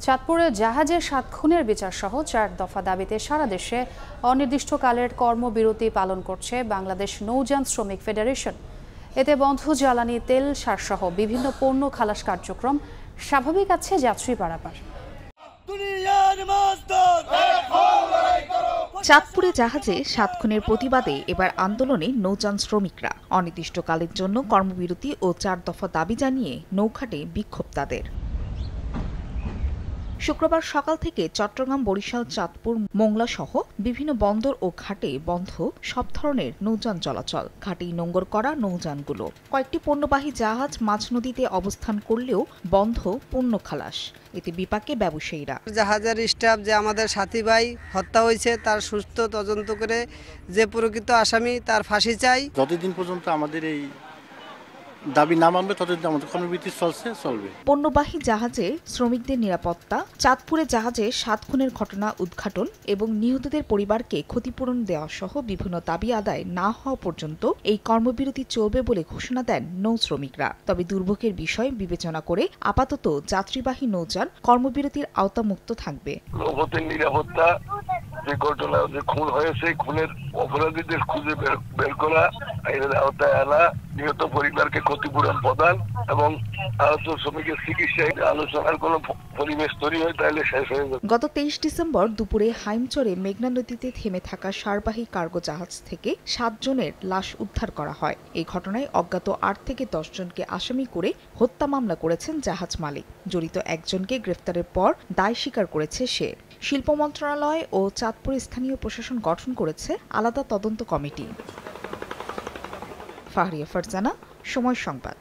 চাঁদপুরে জাহাজের ৭ খুনের বিচার সহ ৪ দফা দাবিতে সারা দেশে অনির্দিষ্টকালের কর্মবিরতি পালন করছে বাংলাদেশ নৌযান শ্রমিক ফেডারেশন। এতে বন্ধ জ্বালানি তেল, সারসহ বিভিন্ন পণ্য খালাস কার্যক্রম, স্বাভাবিক আছে যাত্রী পারাপার। চাঁদপুরে জাহাজে ৭ খুনের প্রতিবাদে এবার আন্দোলনে নৌযান শ্রমিকরা। অনির্দিষ্টকালের জন্য কর্মবিরতি ও ৪ দফা দাবি জানিয়ে নৌঘাটে বিক্ষোভ তাদের। শুক্রবার সকাল থেকে চট্টগ্রাম, বরিশাল, চাঁদপুর, মোংলা সহ বিভিন্ন বন্দর ও ঘাটে বন্ধ সব ধরনের নৌযান চলাচল। ঘাটেই নোঙর করা নৌযানগুলো। কয়েকটি পণ্যবাহী জাহাজ মাঝ নদীতে অবস্থান করলেও বন্ধ পণ্য খালাস। এতে বিপাকে ব্যবসায়ীরা। জাহাজের স্টাফ যে আমাদের সাথী ভাই হত্যা হয়েছে তার সুস্থ তদন্ত করে যে প্রকৃত আসামি তার ফাঁসি চাই। যতদিন পর্যন্ত আমাদের এই দাবি না মানবে ততদিন আমাদের কর্মবিরতি চলবে। পণ্যবাহী জাহাজে শ্রমিকদের নিরাপত্তা, চাঁদপুরে জাহাজে ৭ খুনের ঘটনা উদ্ঘাটন এবং নিহতদের পরিবারকে ক্ষতিপূরণ দেওয়া সহ বিভিন্ন দাবি আদায় না হওয়া পর্যন্ত এই কর্মবিরতি চলবে বলে ঘোষণা দেন নৌ শ্রমিকরা। তবে দুর্ভোগের বিষয় বিবেচনা করে আপাতত যাত্রীবাহী নৌযান কর্মবিরতির আওতামুক্ত থাকবে। নিরাপত্তা, যে ঘটনা যে খুন হয়েছে, খুনের অপরাধীদের খুঁজে বের করা, এর আওতায় আনা, নিহত পরিবারকে ক্ষতিপূরণ প্রদান এবং আহত শ্রমিকের চিকিৎসায় আলোচনার কোনো পরিবেশ তৈরি হয় তাহলে শেষ হয়ে যাবে। গত ২৩ ডিসেম্বর দুপুরে হাইমচরে মেঘনা নদীতে থেমে থাকা সারবাহী কার্গো জাহাজ থেকে ৭ জনের লাশ উদ্ধার করা হয়। এই ঘটনায় অজ্ঞাত ৮ থেকে ১০ জনকে আসামি করে হত্যা মামলা করেছেন জাহাজ মালিক। জড়িত একজনকে গ্রেফতারের পর দায় স্বীকার করেছে সে। শিল্প মন্ত্রণালয় ও চাঁদপুর স্থানীয় প্রশাসন গঠন করেছে আলাদা তদন্ত কমিটি। ফাহরিয়া ফারজানা, সময় সংবাদ।